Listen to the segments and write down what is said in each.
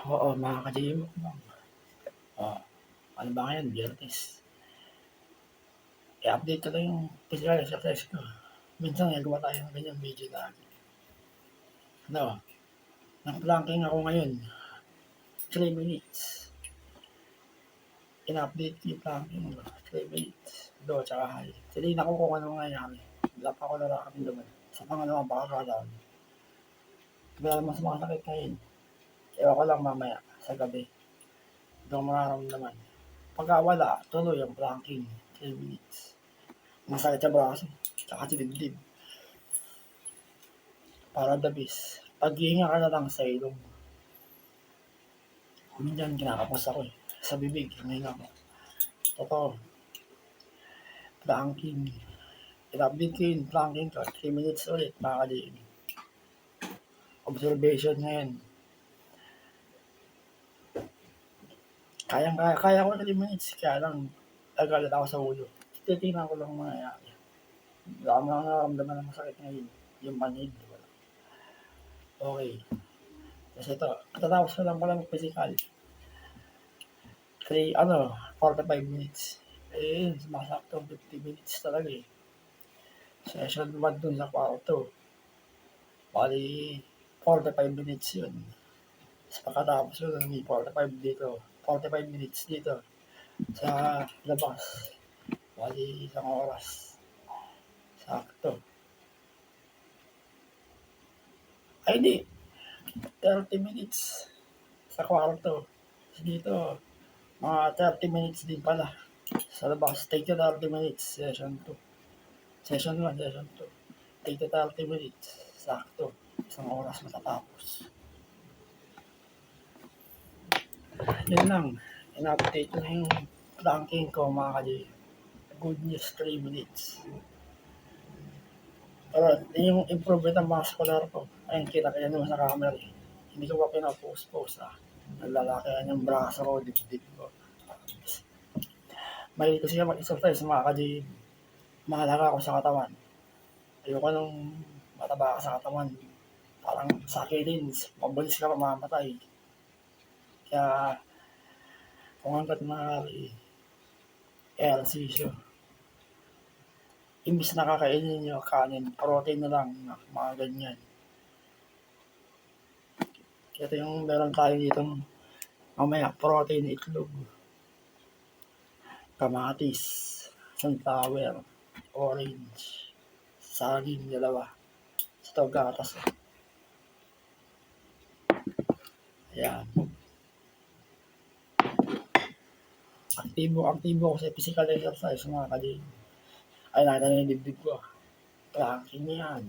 Oo, mga ka-GM. Oh, ano ba ngayon, Biyernes. I-update ko lang yung physical exercise ko. Minsan nagawa tayo ng ganyang video lagi. Ano, nag-planking ako ngayon, 3 minutes. In-update ko yung planking ko, 3 minutes. Do, tsaka high. Tinignan ko kung ano nangyayari. Wala pa ako nararamdaman. Sa pangalawang pakakaroon. Wala naman sumasakit ngayon. Ewan ko lang mamaya, sa gabi. Doon ko mararamdaman. Pagka wala, tuloy ang planking, 3 minutes. Masakit sa braso, tsaka sa dibdib. Para the best. Paghihinga ka na lang sa ilong. Minsan kinakapos ako eh. Sa bibig, hinahinga ko. Totoo. Planking. In-update ko yung planking ko. 3 minutes ulit, mga ka-GM. Observation ngayon. Kaya ko 3 minutes. Kaya lang, agalit ako sa ulo. Titingnan ko lang mangyayari. Wala mo lang nararamdaman ng masakit ngayon. Yung panid. Okay. Kasi ito, katatapos ko lang pala mag-physical. 45 minutes. Eh, sumasaktong 50 minutes talaga eh. Session 1 dun sa kwarto. Bali, 45 minutes yun. Tapos pagkatapos yun, may 45 dito. 45 minutes dito. Sa labas. Bali, isang oras. Sakto. Ay, di. 30 minutes sa kwarto. Dito, mga 30 minutes din pala. Sa labas, take to 30 minutes. Session 2. Session 1, session 2. Take to 30 minutes. Sakto. Isang oras matatapos. Yun lang. In-update ko na yung ranking ko, mga ka-J. Good news, 3 minutes. Pero yung improvement ng muscular ko, ayun, kita naman sa camera eh. Hindi ko pa pinapost-post Naglalakayan yung braso ko, dibdib ko. Mahilig kasi mag-exercise, mga ka-J. Mahalaga ako sa katawan. Ayoko nung mataba ka sa katawan. Parang sakilin, mabilis ka mamamatay. Kaya, kung hanggat maaari, ehersisyo. Imbis na kakainin nyo kanin, protein na lang, mga ganyan. Ito yung meron tayo dito mamaya, protein, itlog, kamatis, sunflower, orange, saging, dalawa. Ito, gatas. Ayan. Aktibo ako sa physical exercise, mga ka-J. Ay, nakita na yung dibdib ko. Planking yan.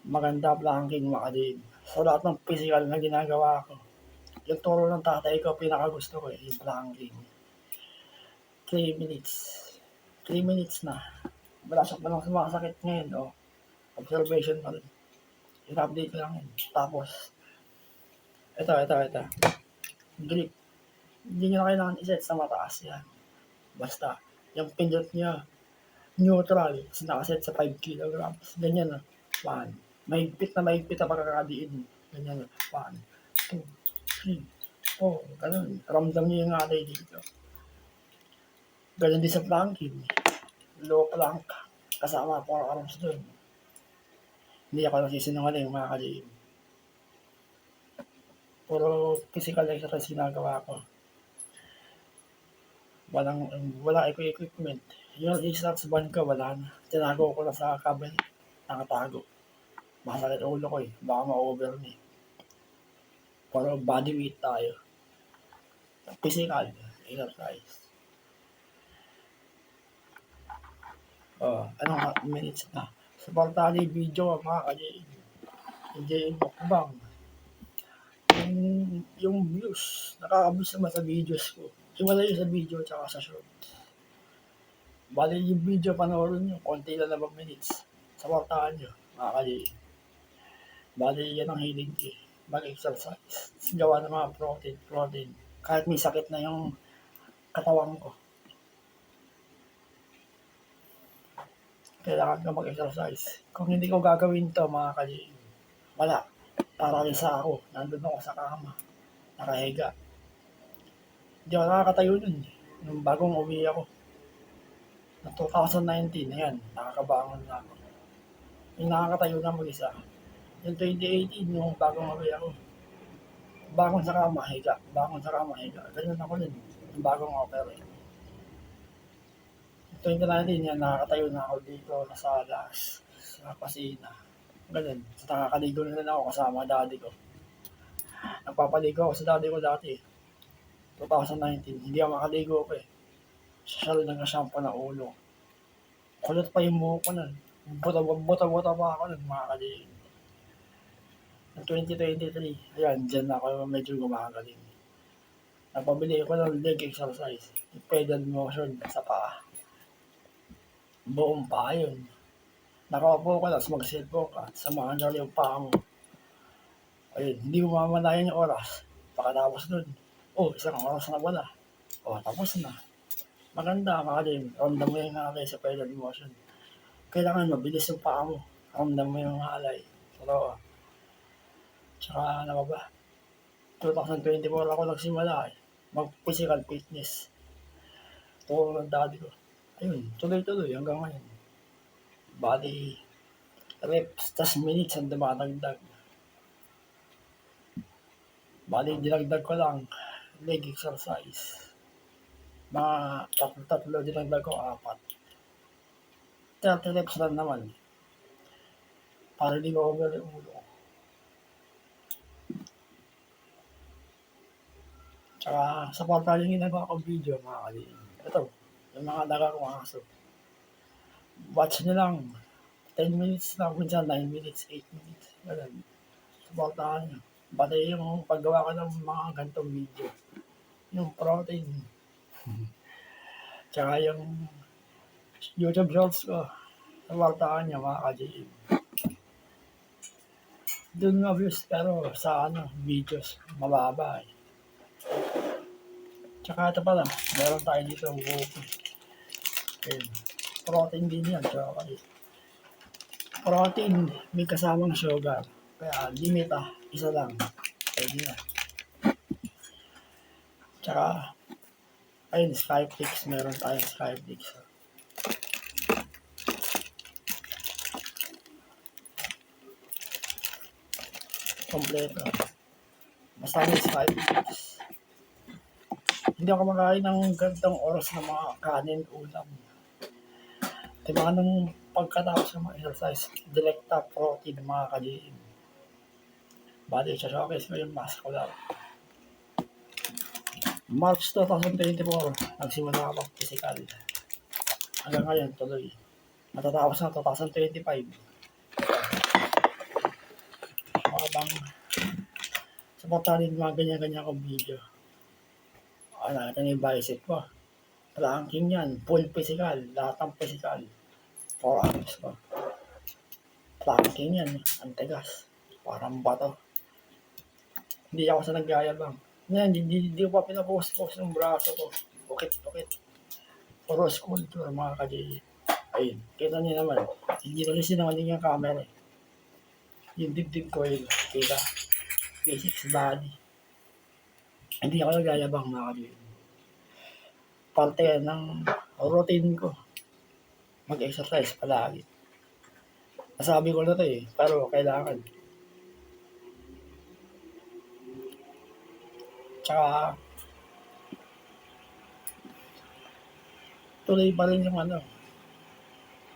Maganda planking, mga ka-J. So, lahat ng physical na ginagawa ko, yung turo ng tatay ko, pinakagusto ko yung planking. 3 minutes. 3 minutes na. Wala lang sumasakit ngayon, Observation pa rin. In-update ko lang yun. Tapos, ito. Grip. Hindi nyo na kailangan iset sa mataas yan. Basta, yung pindot nyo, neutral, nakaset sa 5 kilograms. Ganyan na. 1. Mahigpit na pagkakadiin. Ganyan na. 1, 2, 3, 4. Ganun. Ramdam nyo yung alay dito. Ganun din sa planking. Low plank. Kasama 4 arms dun. Hindi ako nagsisinungaling, mga ka-GM. Puro physical exercise ginagawa ko. Walang equipment. Yung resistance band ko, wala na. Tinago ko na sa cabinet. Nakatago. Masakit ulo ko eh. Baka ma-over na eh. Pero body weight tayo. Physical exercise. Anong minutes na? Supportahan yung video, mga ka-GM. Yung mukbang. Yung views. Nakaka-views naman sa videos ko. Iwala yun sa video tsaka sa shorts. Bali yung video panoorin nyo, konti lang na minutes. Supportahan nyo, mga ka-GM. Bali yan ang hilig ko eh. Mag-exercise. Gawa ng mga protein. Kahit may sakit na yung katawan ko. Kailangan ko mag-exercise. Kung hindi ko gagawin to, mga ka-GM, wala. paralisa ako, nandun ako sa kama, nakahiga. Hindi ako nakakatayo nun, nung bagong uwi ako. Noong 2019, ayan, nakakabangon na ako. Yung nakakatayo na mag-isa. Yung 2018, yung bagong uwi ako. Bangon sa kama, higa. Bangon sa kama, higa. Ganun ako nun, yung bagong opera. 2019 yan, nakakatayo na ako dito sa Salas, sa Pasina. Ganun, so nakakaligo na rin ako kasama daddy ko. Nagpapaligo ako sa daddy ko dati. 2019, hindi ako makaligo pa eh. Siya rin nag-shampoo na ulo. Kulot pa yung buhok ko nun. Buta-buta pa ako nun, mga kaligo. Noong 2023, ayan, dyan ako medyo gumagaling. Napabili ko ng leg exercise, pedal motion sa paa. Buong paa yun. Nakaupo ka, tapos mag-cellphone ka, samahan na yung paa mo. Ayun, hindi mo mamalayan yung oras. Pagkatapos nun, isang oras na wala. Tapos na. Maganda, makalim. Ramdam mo yung halay sa pedal motion. Kailangan mabilis yung paa mo. Ramdam mo yung halay. Pero, tsaka ano ba? 2024 ako nagsimula eh. Mag-physical fitness. Turo ng daddy ko. Ayun, tuloy-tuloy hanggang ngayon. Bali, reps, tas minutes ang dumadagdag. Bali, dinagdag ko lang leg exercise. Mga tatlo dinagdag ko, 4. 30 reps lang naman. Para di ko over yung ulo ko. Tsaka sa portal yung ginagawa ko video, mga kalin. Ito, yung mga daga kong aso. Watch nyo lang. 10 minutes lang, minsan 9 minutes, 8 minutes. Ganun. Supportahan nyo. Pati yung paggawa ko ng mga gantong video. Yung protein. Tsaka yung YouTube shorts ko. Supportahan nyo, mga ka-GM. Doon nga views, pero sa videos, mababa eh. Tsaka ito pala, meron tayo dito Whopper. Protein din yan, chocolate. Protein, may kasamang sugar. Kaya limit isa lang. Pwede na. Tsaka, ayun, Skyflix, meron tayong Skyflix. Kompleto. Basta may Skyflix. Hindi ako makain ng gantong oras ng mga kanin, ulam. Diba nung pagkatapos ng mga exercise, Delecta protein mga kaliin. Bali, showcase ko yung mask ko lang. March 2024, nagsimula ako physical. Hanggang ngayon, tuloy. Matatapos na 2025. Habang supportahan mga ganyan-ganyan kong video. Ito na yung bicep ko. Planking yan, full physical, lahat ng physical. 4 hours ko. Planking yan, ang tigas. Parang bato. Hindi ako sa nagyayabang. Yan, hindi ko pa pinapost-post ng braso ko. Bukit-bukit. Puro sculpture mga ka-J. Ayun, kita niyo naman. Hindi ko rin sinungaling yung camera eh. Yung dibdib ko yun, kita. Basics body. Hindi ako nagyayabang mga ka-J. Parte ng routine ko. Mag-exercise palagi. Nasabi ko na to eh, pero kailangan. Tsaka, tuloy pa rin yung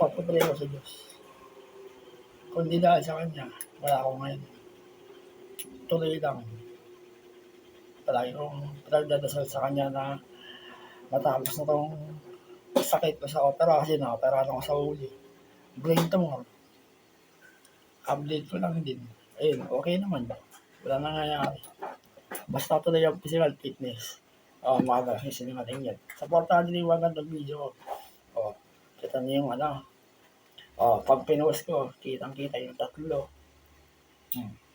pagpapray ko sa Diyos. Kung di dahil sa Kanya, wala ako ngayon. Tuloy lang. Palagi kong pinagdadasal sa Kanya na matapos na tong sakit ko sa opera kasi na-operahan ako sa uli. Brain tumor. Update ko lang din. Ayun, okay naman. Wala nangyayari. Basta tuloy yung physical fitness. Mga malaking sinungaling yan. Supportahan din yung magandang video ko. Kita niyo yung pag pinost ko, kitang-kita yung 3.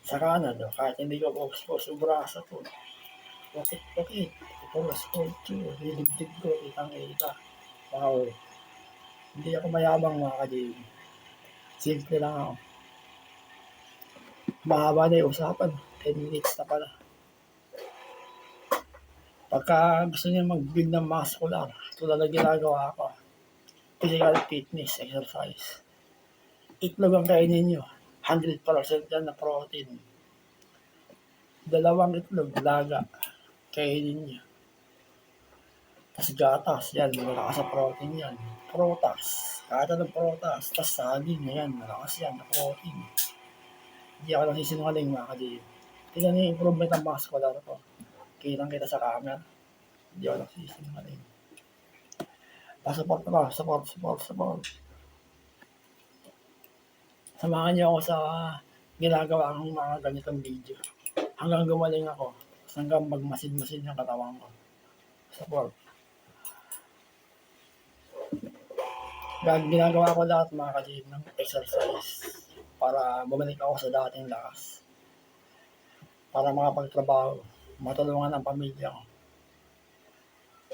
Sa kanan, kahit hindi ko post yung braso ko. Bakit? Pinost ko, hilibdig ko, kitang-kita. Wow. Hindi ako mayabang mga ka-J. Simple lang ako. Mahaba na yung usapan. 10 minutes na pala. Pagka gusto niyo mag-build ng muscular, tulad ng ginagawa ko, physical fitness, exercise. Itlog ang kainin nyo. 100% yan na protein. 2 itlog, laga. Kainin nyo. Tapos gatas, yan, malakas sa protein yan. Prutas, kada ng prutas. Tapos saging, yan, malakas yan na protein. Hindi ako lang sisinungaling mga kadib. Tingnan niyo yung improvement ng muscular ko. Kitang kita sa camera. Hindi ako lang sisinungaling. Support na, support. Samahan niyo ako sa ginagawa kong mga ganitong video. Hanggang gumaling ako. Hanggang magmasid-masid yung katawan ko. Support. Ginagawa ko lahat mga kadib ng exercise para bumalik ako sa dating lakas. Para makapagtrabaho, matulungan ang pamilya ko.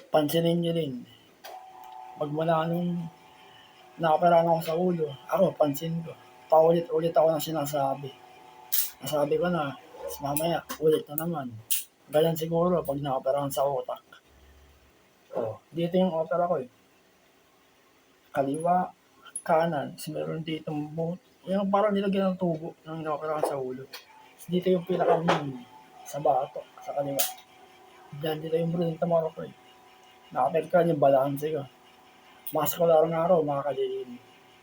Pansinin niyo din, magmula nung naoperahan ako sa ulo, ako pansin ko, paulit-ulit ako ng sinasabi. Nasabi ko na, mamaya, ulit na naman. Ganyan siguro pag naoperahan sa utak. Dito yung opera ko eh. Kaliwa, kanan, meron dito yung parang nilagyan ng tubo ng naoperahan sa ulo. Dito yung pinaka-main sa bato, sa kaliwa. Diyan dito yung brain tumor ko eh. Nakapagkan yung balance ko. Muscular nga raw mga kalilin.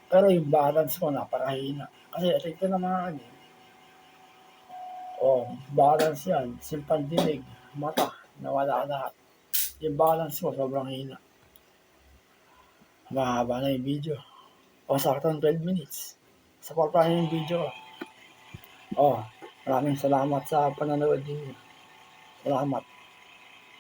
Pero yung balance ko napakahina. Kasi ito naman balance yan. Simpan dinig, mata, nawala lahat. Yung balance ko sobrang hina. Mahaba na yung video. Saktong 12 minutes. Supportahan yung video ko. Maraming salamat sa panonood ninyo. Salamat.